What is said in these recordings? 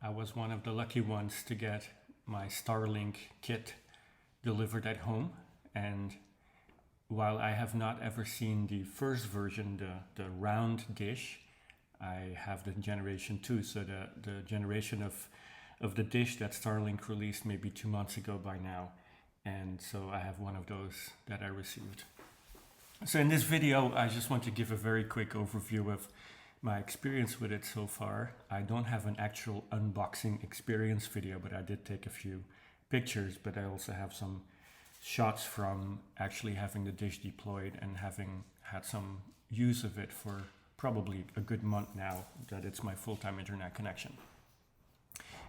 I was one of the lucky ones to get my Starlink kit delivered at home. And while I have not ever seen the first version, the round dish, I have the generation 2. So the generation of the dish that Starlink released maybe 2 months ago by now. And so I have one of those that I received. So in this video, I just want to give a very quick overview of my experience with it so far. I don't have an actual unboxing experience video, but I did take a few pictures, but I also have some shots from actually having the dish deployed and having had some use of it for probably a good month now that it's my full-time internet connection.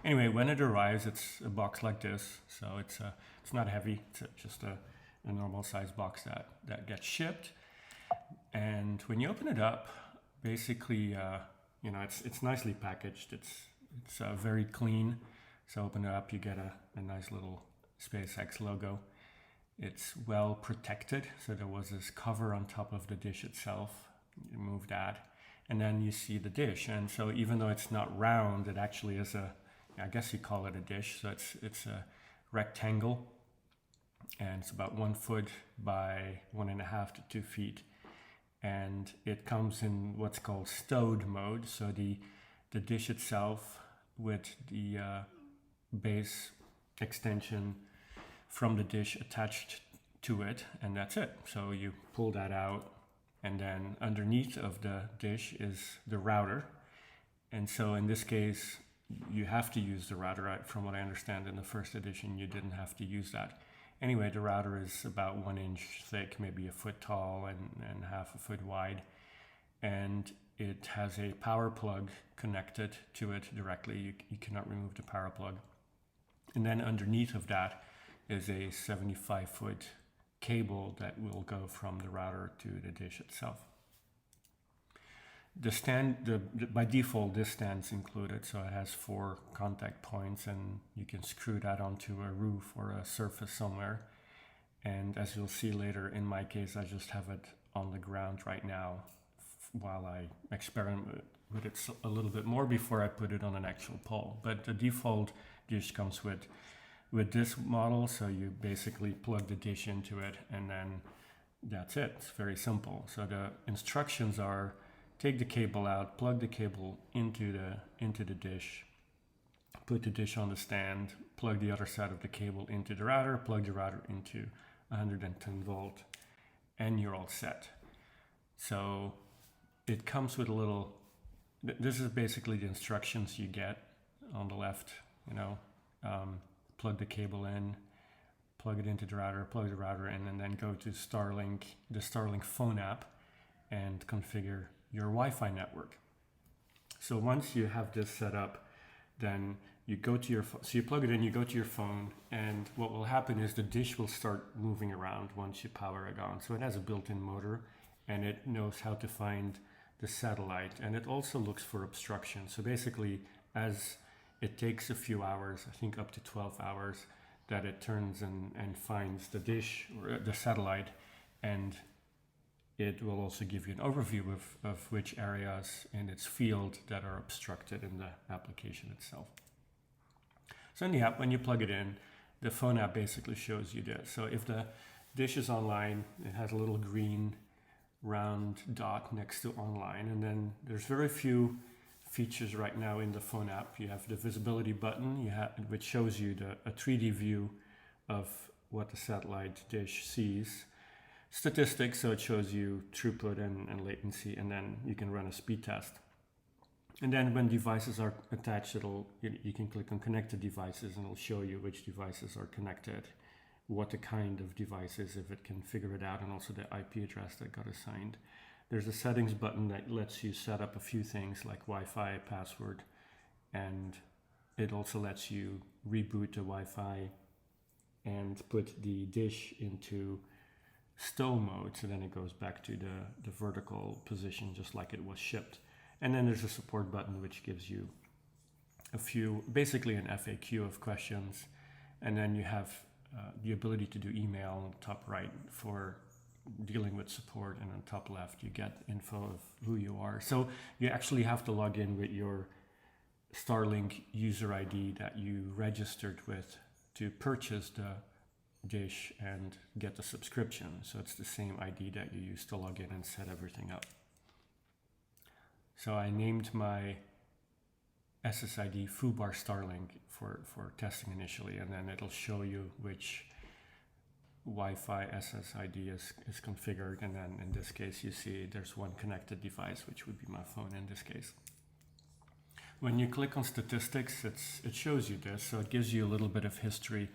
Anyway, when it arrives, it's a box like this, so it's not heavy. It's just a normal size box that gets shipped. And when you open it up, basically, it's nicely packaged. It's very clean. So open it up, you get a nice little SpaceX logo. It's well protected. So there was this cover on top of the dish itself. You remove that, and then you see the dish. And so even though it's not round, it actually is I guess you call it a dish. So it's a rectangle, and it's about 1 foot by 1.5 to 2 feet. And it comes in what's called stowed mode. So the dish itself with the base extension from the dish attached to it, and that's it. So you pull that out, and then underneath of the dish is the router. And so in this case, you have to use the router. From what I understand, in the first edition, you didn't have to use that. Anyway, the router is about 1 inch thick, maybe a foot tall and half a foot wide. And it has a power plug connected to it directly. You cannot remove the power plug. And then underneath of that is a 75-foot cable that will go from the router to the dish itself. The stand, by default, this stand's included, so it has 4 contact points, and you can screw that onto a roof or a surface somewhere. And as you'll see later, in my case, I just have it on the ground right now while I experiment with it a little bit more before I put it on an actual pole. But the default dish comes with this model, so you basically plug the dish into it, and then that's it. It's very simple. So the instructions are: take the cable out, plug the cable into the dish, put the dish on the stand, plug the other side of the cable into the router, plug the router into 110 volt, and you're all set. So it comes with a little, this is basically the instructions you get on the left, plug the cable in, plug it into the router, plug the router in, and then go to Starlink, the Starlink phone app, and configure your Wi-Fi network. So once you have this set up, then you go to your phone. So you plug it in, you go to your phone, and what will happen is the dish will start moving around once you power it on. So it has a built-in motor, and it knows how to find the satellite, and it also looks for obstruction. So basically, as it takes a few hours, I think up to 12 hours, that it turns and finds the dish or the satellite, and it will also give you an overview of which areas in its field that are obstructed in the application itself. So in the app, when you plug it in, the phone app basically shows you this. So if the dish is online, it has a little green round dot next to online, and then there's very few features right now in the phone app. You have the visibility button, which shows you a 3D view of what the satellite dish sees. Statistics, so it shows you throughput and latency, and then you can run a speed test. And then when devices are attached, you can click on connected devices, and it'll show you which devices are connected, what the kind of device is, if it can figure it out, and also the IP address that got assigned. There's a settings button that lets you set up a few things like Wi-Fi, password, and it also lets you reboot the Wi-Fi and put the dish into stow mode, so then it goes back to the vertical position just like it was shipped. And then there's a support button which gives you basically an FAQ of questions, and then you have the ability to do email on the top right for dealing with support, and on top left you get info of who you are. So you actually have to log in with your Starlink user ID that you registered with to purchase the dish and get the subscription. So it's the same ID that you use to log in and set everything up. So I named my SSID foobar Starlink for testing initially, and then it'll show you which Wi-Fi SSID is configured, and then in this case you see there's one connected device, which would be my phone in this case. When you click on statistics, it shows you this, so it gives you a little bit of history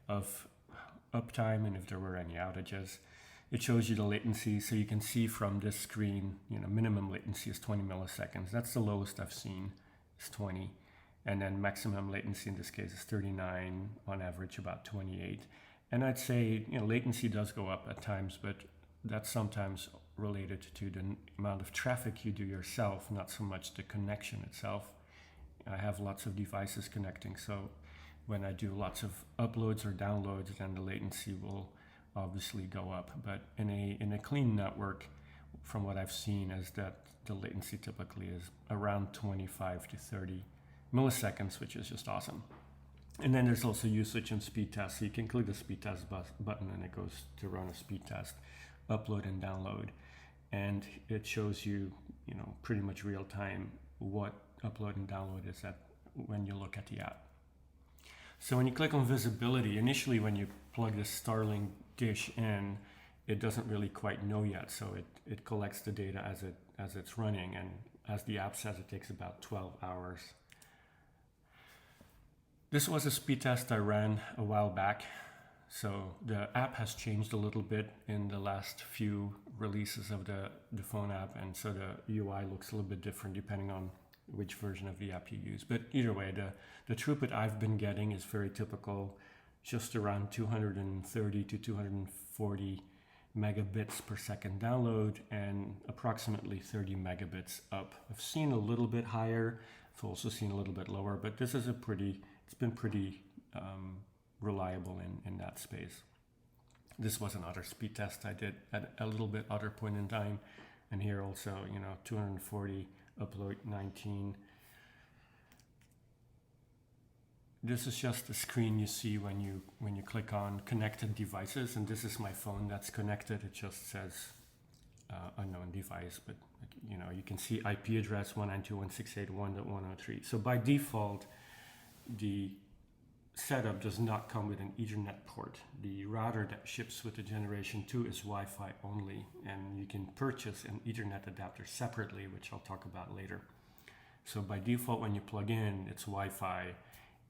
of uptime and if there were any outages. It shows you the latency, so you can see from this screen, minimum latency is 20 milliseconds. That's the lowest I've seen, is 20. And then maximum latency in this case is 39, on average about 28. And I'd say, latency does go up at times, but that's sometimes related to the amount of traffic you do yourself, not so much the connection itself. I have lots of devices connecting, so when I do lots of uploads or downloads, then the latency will obviously go up. But in a clean network, from what I've seen, is that the latency typically is around 25 to 30 milliseconds, which is just awesome. And then there's also usage and speed test. So you can click the speed test button and it goes to run a speed test, upload and download. And it shows you, pretty much real time what upload and download is at when you look at the app. So when you click on visibility, initially when you plug this Starlink dish in, it doesn't really quite know yet. So it collects the data as it's running, and as the app says, it takes about 12 hours. This was a speed test I ran a while back. So the app has changed a little bit in the last few releases of the phone app, and so the UI looks a little bit different depending on which version of the app you use. But either way, the throughput I've been getting is very typical, just around 230 to 240 megabits per second download and approximately 30 megabits up. I've seen a little bit higher, I've also seen a little bit lower, but this is it's been pretty reliable in that space. This was another speed test I did at a little bit other point in time, and here also, 240 upload 19. This is just the screen you see when you click on connected devices, and this is my phone that's connected. It just says unknown device, but you can see IP address 192.168.1.103. So by default, the setup does not come with an Ethernet port. The router that ships with the Generation 2 is Wi-Fi only, and you can purchase an Ethernet adapter separately, which I'll talk about later. So by default, when you plug in, it's Wi-Fi,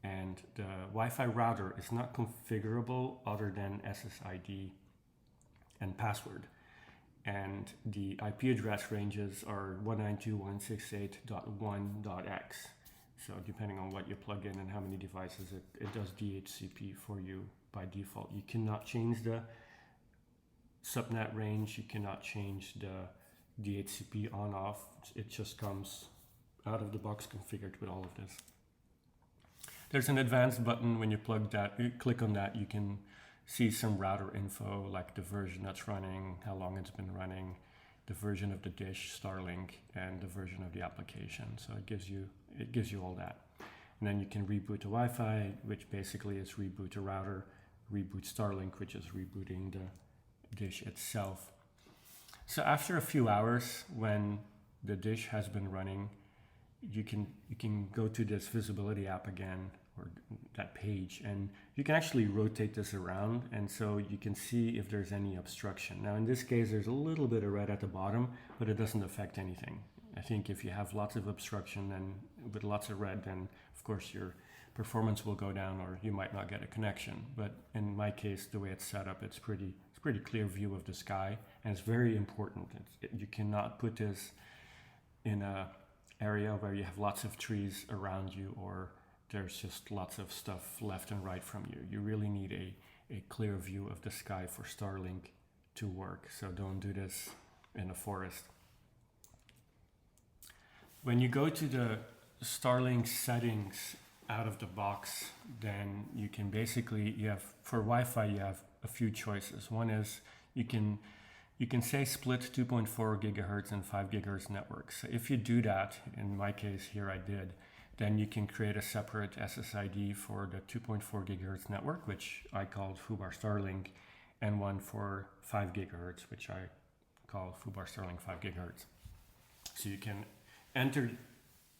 and the Wi-Fi router is not configurable other than SSID and password. And the IP address ranges are 192.168.1.x. So depending on what you plug in and how many devices, it does DHCP for you by default. You cannot change the subnet range. You cannot change the DHCP on off. It just comes out of the box configured with all of this. There's an advanced button. When you click on that, you can see some router info, like the version that's running, how long it's been running, the version of the dish, Starlink, and the version of the application. So it gives you all that. And then you can reboot the Wi-Fi, which basically is reboot the router, reboot Starlink, which is rebooting the dish itself. So after a few hours, when the dish has been running, you can go to this visibility app again, or that page, and you can actually rotate this around, and so you can see if there's any obstruction. Now in this case, there's a little bit of red at the bottom, but it doesn't affect anything. I think if you have lots of obstruction and with lots of red, then of course your performance will go down, or you might not get a connection. But in my case, the way it's set up, it's pretty clear view of the sky, and it's very important. You cannot put this in a area where you have lots of trees around you, or there's just lots of stuff left and right from you. You really need a clear view of the sky for Starlink to work. So don't do this in a forest. When you go to the Starlink settings out of the box, then you can for Wi-Fi, you have a few choices. One is you can say split 2.4 gigahertz and 5 gigahertz networks. So if you do that, in my case here I did, then you can create a separate SSID for the 2.4 gigahertz network, which I called FUBAR Starlink, and one for 5 gigahertz, which I call FUBAR Starlink 5 gigahertz. So you can enter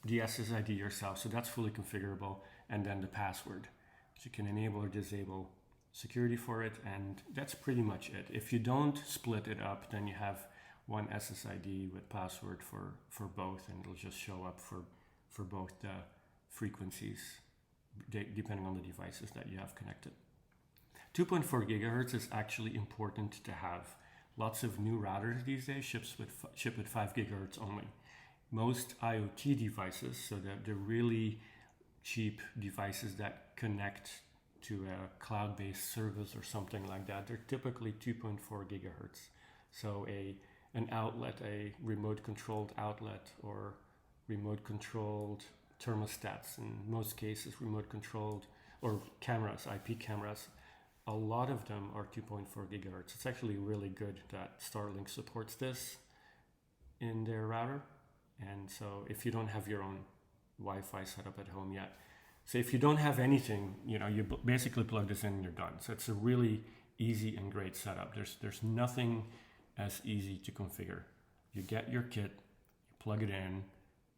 the SSID yourself, so that's fully configurable, and then the password. So you can enable or disable security for it, and that's pretty much it. If you don't split it up, then you have one SSID with password for both, and it'll just show up for both the frequencies, depending on the devices that you have connected. 2.4 gigahertz is actually important to have. Lots of new routers these days ship with 5 gigahertz only. Most IoT devices, so the really cheap devices that connect to a cloud-based service or something like that, they're typically 2.4 gigahertz. So an outlet, a remote-controlled outlet, or remote-controlled thermostats, in most cases remote-controlled, or cameras, IP cameras, a lot of them are 2.4 gigahertz. It's actually really good that Starlink supports this in their router. And so if you don't have your own Wi-Fi set up at home yet, so if you don't have anything, you basically plug this in and you're done. So it's a really easy and great setup. There's nothing as easy to configure. You get your kit, you plug it in,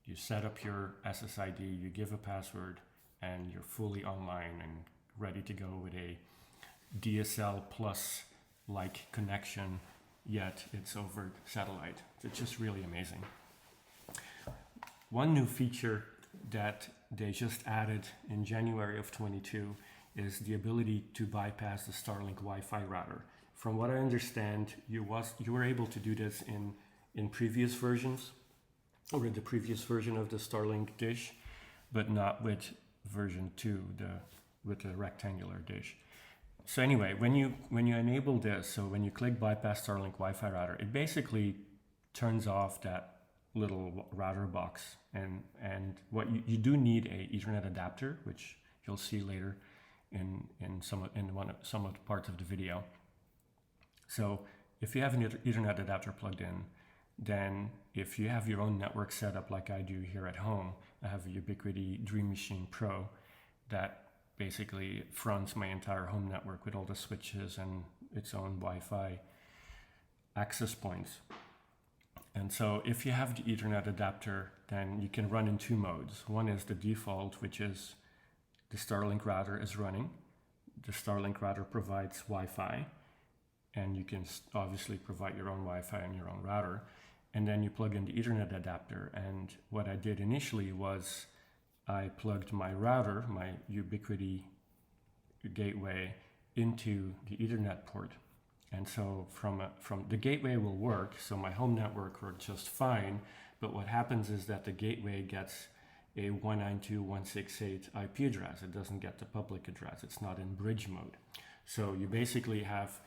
you set up your SSID, you give a password, and you're fully online and ready to go with a DSL plus like connection, yet it's over satellite. It's just really amazing. One new feature that they just added in January of 22 is the ability to bypass the Starlink Wi-Fi router. From what I understand, you were able to do this in previous versions, or in the previous version of the Starlink dish, but not with version 2, with the rectangular dish. So anyway, when you enable this, so when you click bypass Starlink Wi-Fi router, it basically turns off that little router box, and what you do need a Ethernet adapter, which you'll see later in some of the parts of the video. So if you have an Ethernet adapter plugged in, then if you have your own network set up like I do here at home, I have a Ubiquiti Dream Machine Pro that basically fronts my entire home network with all the switches and its own Wi-Fi access points. And so if you have the Ethernet adapter, then you can run in two modes. One is the default, which is the Starlink router is running. The Starlink router provides Wi-Fi, and you can obviously provide your own Wi-Fi on your own router. And then you plug in the Ethernet adapter. And what I did initially was I plugged my router, my Ubiquiti gateway, into the Ethernet port. And so from the gateway will work, so my home network worked just fine, but what happens is that the gateway gets a 192.168 IP address. It doesn't get the public address. It's not in bridge mode. So you basically have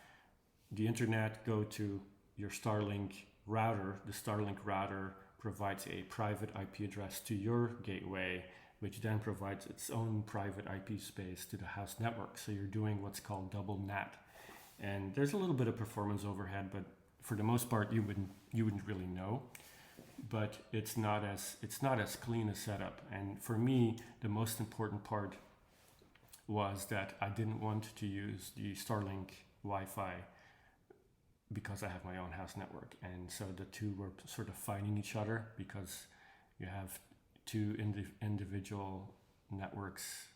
the internet go to your Starlink router. The Starlink router provides a private IP address to your gateway, which then provides its own private IP space to the house network. So you're doing what's called double NAT. And there's a little bit of performance overhead, but for the most part, you wouldn't really know. But it's not as clean a setup. And for me, the most important part was that I didn't want to use the Starlink Wi-Fi because I have my own house network. And so the two were sort of fighting each other because you have two individual networks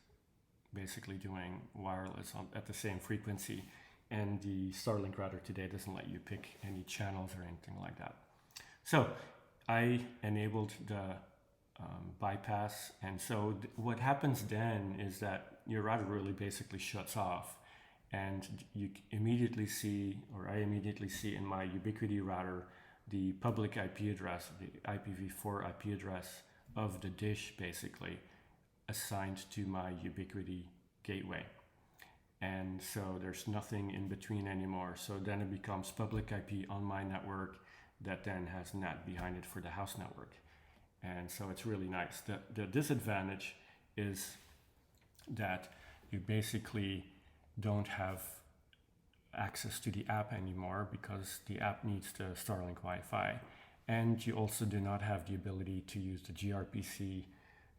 basically doing wireless at the same frequency. And the Starlink router today doesn't let you pick any channels or anything like that. So I enabled the bypass. And so what happens then is that your router really basically shuts off. And you immediately see, or I immediately see in my Ubiquiti router, the public IP address, the IPv4 IP address of the dish basically assigned to my Ubiquiti gateway. And so there's nothing in between anymore. So then it becomes public IP on my network that then has NAT behind it for the house network. And so it's really nice. The disadvantage is that you basically don't have access to the app anymore because the app needs the Starlink Wi-Fi. And you also do not have the ability to use the gRPC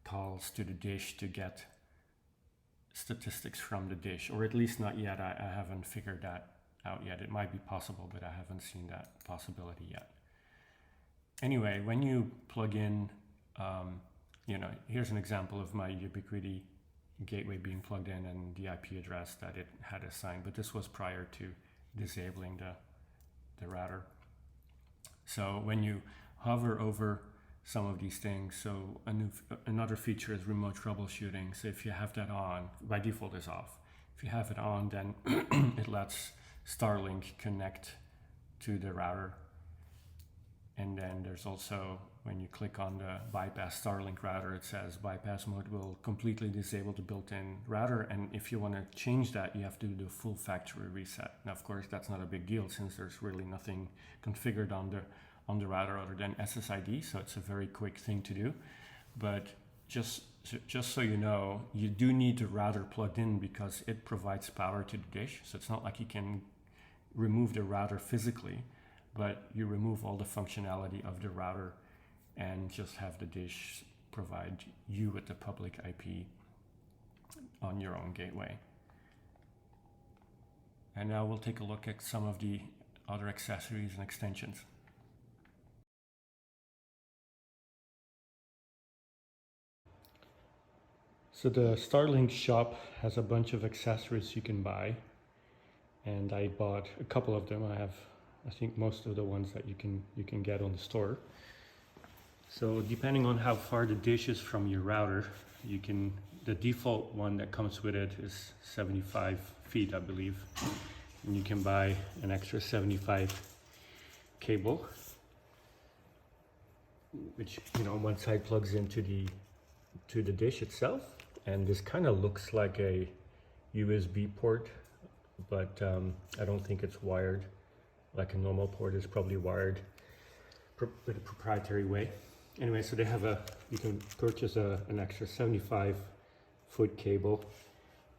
calls to the dish to get statistics from the dish, or at least not yet. I haven't figured that out yet. It might be possible, but I haven't seen that possibility yet. Anyway, when you plug in, here's an example of my Ubiquiti gateway being plugged in and the IP address that it had assigned, but this was prior to disabling the router. So when you hover over some of these things, so another feature is remote troubleshooting. So if you have that on, by default is off. If you have it on, then it lets Starlink connect to the router. And then there's also, when you click on the bypass Starlink router, it says bypass mode will completely disable the built-in router. And if you want to change that, you have to do the full factory reset. Now, of course, that's not a big deal since there's really nothing configured on the router other than SSID. So it's a very quick thing to do. But just so you know, you do need the router plugged in because it provides power to the dish. So it's not like you can remove the router physically, but you remove all the functionality of the router and just have the dish provide you with the public IP on your own gateway. And now we'll take a look at some of the other accessories and extensions. So the Starlink shop has a bunch of accessories you can buy, and I bought a couple of them. I think most of the ones that you can get on the store. So depending on how far the dish is from your router, the default one that comes with it is 75 feet, I believe. And you can buy an extra 75 cable, which, one side plugs into the dish itself. And this kind of looks like a USB port, but I don't think it's wired like a normal port. Is probably wired with a proprietary way. Anyway, so you can purchase an extra 75-foot cable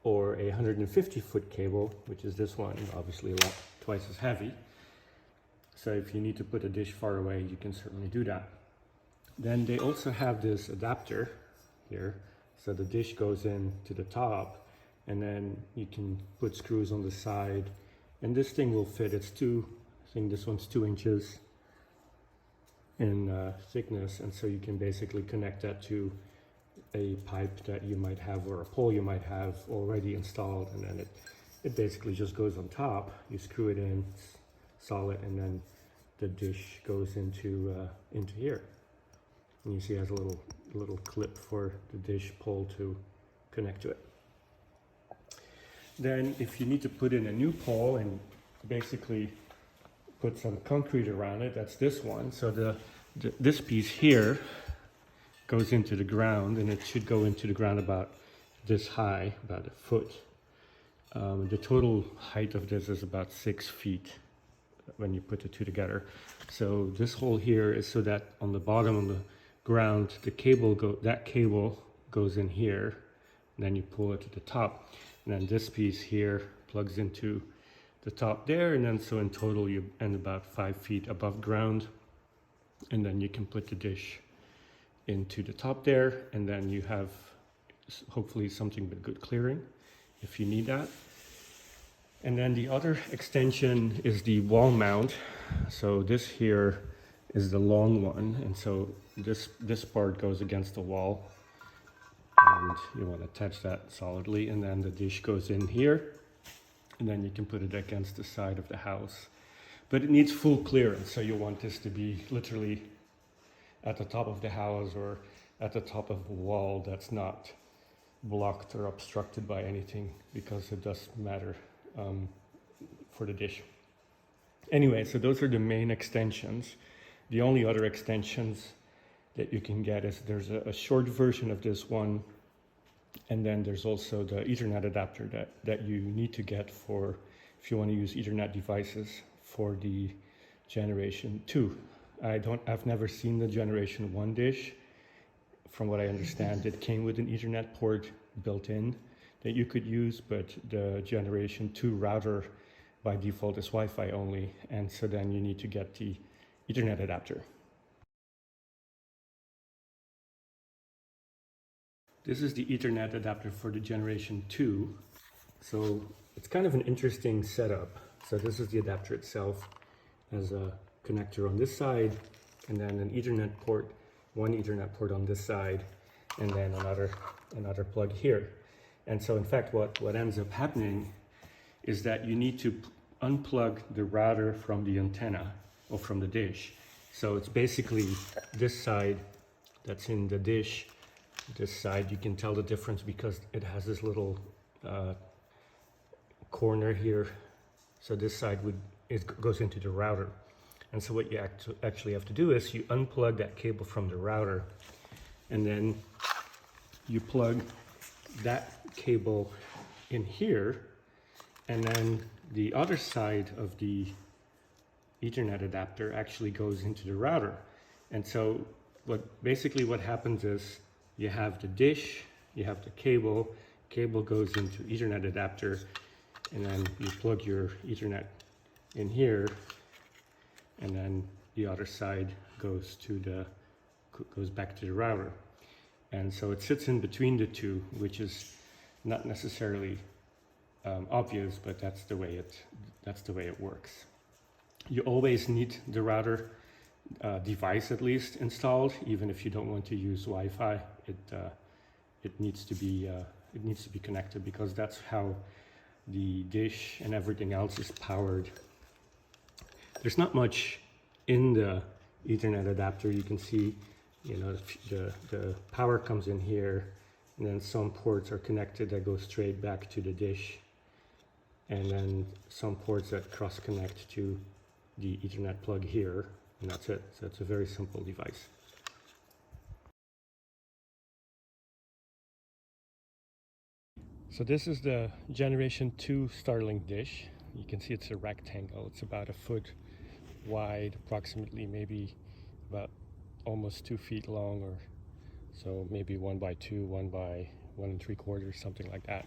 or a 150-foot cable, which is this one, obviously twice as heavy. So if you need to put a dish far away, you can certainly do that. Then they also have this adapter here. So the dish goes in to the top, and then you can put screws on the side, and this thing will fit. I think this one's 2 inches in thickness, and so you can basically connect that to a pipe that you might have or a pole you might have already installed, and then it basically just goes on top. You screw it in, it's solid, and then the dish goes into here. And you see it has a little clip for the dish pole to connect to it. Then if you need to put in a new pole and basically put some concrete around it, that's this one. So this piece here goes into the ground, and it should go into the ground about this high, about a foot. The total height of this is about 6 feet when you put the two together. So this hole here is so that on the bottom of the ground, that cable goes in here, and then you pull it to the top, and then this piece here plugs into the top there, and then so in total you end about 5 feet above ground, and then you can put the dish into the top there, and then you have hopefully something with good clearing if you need that. And then the other extension is the wall mount. So this here is the long one, and so this part goes against the wall, and you want to attach that solidly, and then the dish goes in here, and then you can put it against the side of the house. But it needs full clearance, so you want this to be literally at the top of the house or at the top of a wall that's not blocked or obstructed by anything, because it does matter for the dish. Anyway, so those are the main extensions. The only other extensions that you can get is there's a short version of this one, and then there's also the Ethernet adapter that you need to get for if you want to use Ethernet devices for the Generation 2. I've never seen the Generation 1 dish. From what I understand, it came with an Ethernet port built in that you could use, but the Generation 2 router by default is Wi-Fi only, and so then you need to get the Ethernet adapter. This is the Ethernet adapter for the generation 2. So it's kind of an interesting setup. So this is the adapter itself. Has a connector on this side, and then an Ethernet port, one Ethernet port on this side, and then another plug here. And so in fact what ends up happening is that you need to unplug the router from the antenna or from the dish. So it's basically this side that's in the dish. This side, you can tell the difference because it has this little corner here. So this side goes into the router. And so what you actually have to do is you unplug that cable from the router, and then you plug that cable in here, and then the other side of the Ethernet adapter actually goes into the router. And so basically what happens is you have the dish, you have the cable goes into Ethernet adapter, and then you plug your Ethernet in here, and then the other side goes back to the router. And so it sits in between the two, which is not necessarily obvious, but that's the way it works. You always need the router device at least installed, even if you don't want to use Wi-Fi. It needs to be connected, because that's how the dish and everything else is powered. There's not much in the Ethernet adapter. You can see, the power comes in here, and then some ports are connected that go straight back to the dish, and then some ports that cross connect to the Ethernet plug here, and that's it. So it's a very simple device. So this is the generation 2 Starlink dish. You can see it's a rectangle. It's about a foot wide, approximately, maybe about almost 2 feet long, or so, maybe 1 by 2, 1 by 1 3/4, something like that.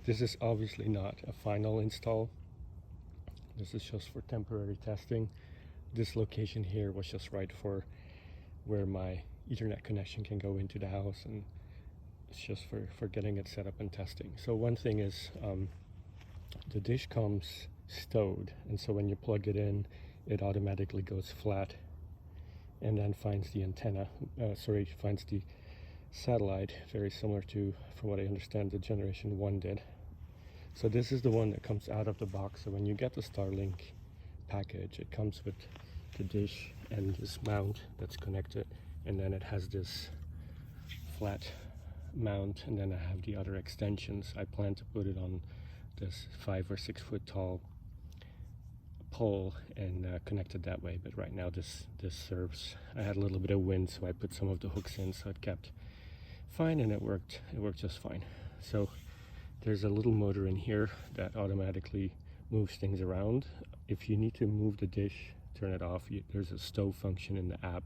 This is obviously not a final install. This is just for temporary testing. This location here was just right for where my Ethernet connection can go into the house, and it's just for getting it set up and testing. So one thing is the dish comes stowed, and so when you plug it in, it automatically goes flat and then finds the antenna, finds the satellite, very similar to, from what I understand, the generation 1 did. So this is the one that comes out of the box. So when you get the Starlink package, it comes with the dish and this mount that's connected, and then it has this flat mount, and then I have the other extensions. I plan to put it on this 5 or 6 foot tall pole and connect it that way, but right now this serves. I had a little bit of wind, so I put some of the hooks in, so it kept fine, and it worked just fine. So there's a little motor in here that automatically moves things around. If you need to move the dish, turn it off, there's a stow function in the app,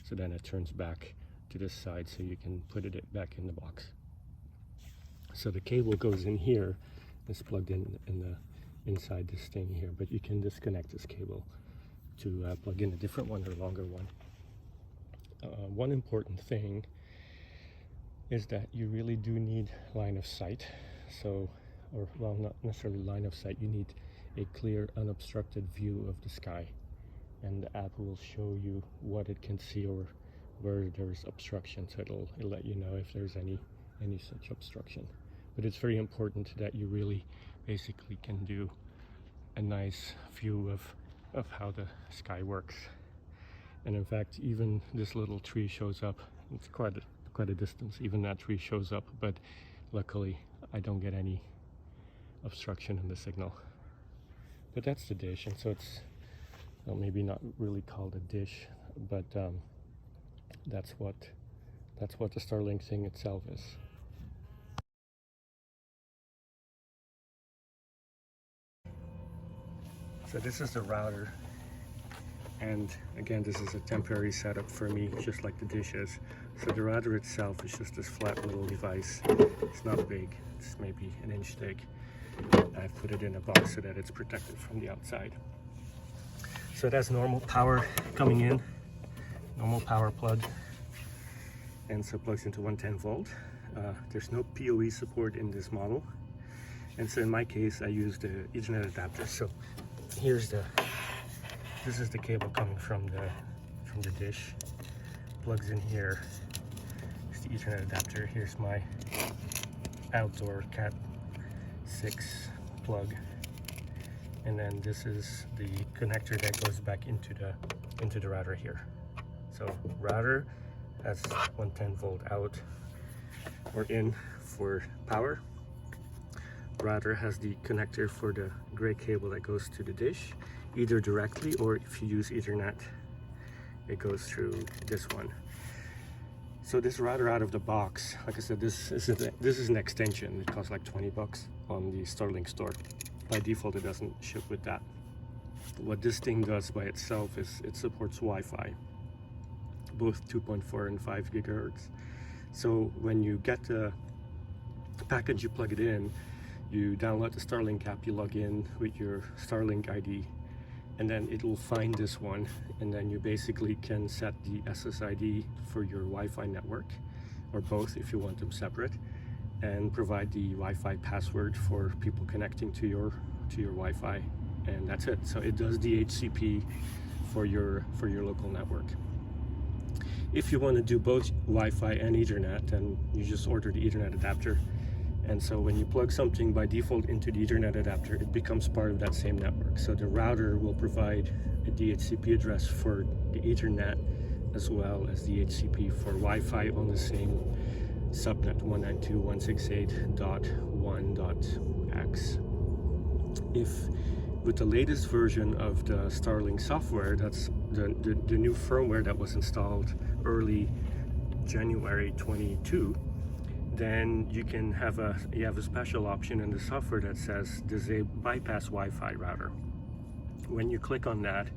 so then it turns back to this side, so you can put it back in the box. So the cable goes in here, it's plugged in inside this thing here, but you can disconnect this cable to plug in a different one or longer one. One important thing is that you really do need line of sight. So, well, not necessarily line of sight, you need a clear, unobstructed view of the sky, and the app will show you what it can see or where there's obstruction, so it'll let you know if there's any such obstruction. But it's very important that you really basically can do a nice view of how the sky works. And in fact, even this little tree shows up. It's quite a distance, even that tree shows up, but luckily I don't get any obstruction in the signal. But that's the dish, and so it's, well, maybe not really called a dish, but that's what the Starlink thing itself is. So this is the router, and again, this is a temporary setup for me, just like the dish is. So the router itself is just this flat little device. It's not big, it's maybe an inch thick. I've put it in a box so that it's protected from the outside. So that's normal power coming in, normal power plug, and so plugs into 110 volt. there's no PoE support in this model, and so in my case I used the Ethernet adapter. So this is the cable coming from the dish, plugs in here. It's the Ethernet adapter. Here's my outdoor Cat 6 plug, and then this is the connector that goes back into the router here. So router has 110 volt out or in for power. Router has the connector for the gray cable that goes to the dish, either directly, or if you use Ethernet, it goes through this one. So this router out of the box, like I said, this is an extension. It costs like 20 bucks on the Starlink store. By default, it doesn't ship with that. What this thing does by itself is it supports Wi-Fi, both 2.4 and 5 gigahertz. So when you get the package, you plug it in, you download the Starlink app, you log in with your Starlink ID, and then it will find this one, and then you basically can set the SSID for your Wi-Fi network, or both if you want them separate, and provide the Wi-Fi password for people connecting to your Wi-Fi, and that's it. So it does DHCP for your local network. If you want to do both Wi-Fi and Ethernet, then you just order the Ethernet adapter. And so when you plug something by default into the Ethernet adapter, it becomes part of that same network. So the router will provide a DHCP address for the Ethernet, as well as DHCP for Wi-Fi on the same subnet 192.168.1.x. If with the latest version of the Starlink software, that's the new firmware that was installed early January 22, then you have a special option in the software that says bypass Wi-Fi router. When you click on that,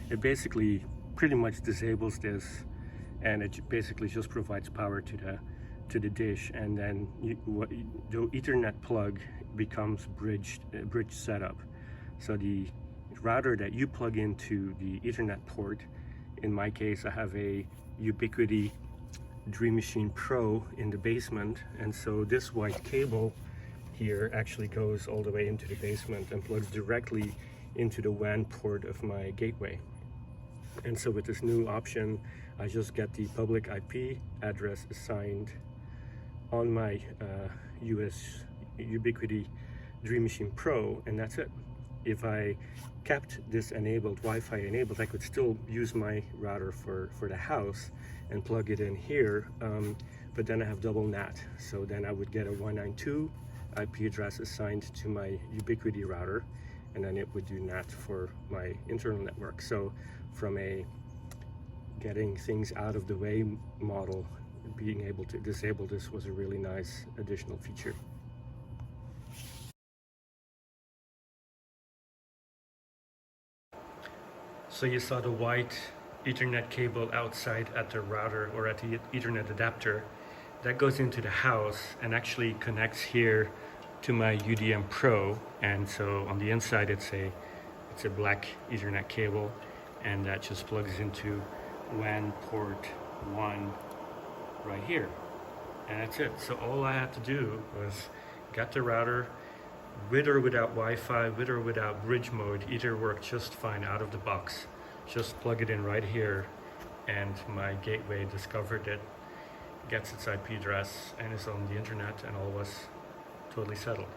it basically pretty much disables this, and it basically just provides power to the dish, and then the Ethernet plug becomes bridge setup. So the router that you plug into the Ethernet port, in my case I have a Ubiquiti Dream Machine Pro in the basement, and so this white cable here actually goes all the way into the basement and plugs directly into the WAN port of my gateway. And so with this new option, I just get the public IP address assigned on my Ubiquiti Dream Machine Pro, and that's it. If I kept this enabled, Wi-Fi enabled, I could still use my router for the house and plug it in here, but then I have double NAT. So then I would get a 192 IP address assigned to my Ubiquiti router, and then it would do NAT for my internal network. So from a getting things out of the way model, being able to disable this was a really nice additional feature. So you saw the white Ethernet cable outside at the router or at the Ethernet adapter. That goes into the house and actually connects here to my UDM Pro. And so on the inside it's a black Ethernet cable, and that just plugs into WAN port 1 right here. And that's it. So all I had to do was get the router, with or without Wi-Fi, with or without bridge mode, either worked just fine out of the box. Just plug it in right here, and my gateway discovered it, gets its IP address, and is on the internet, and all was totally settled.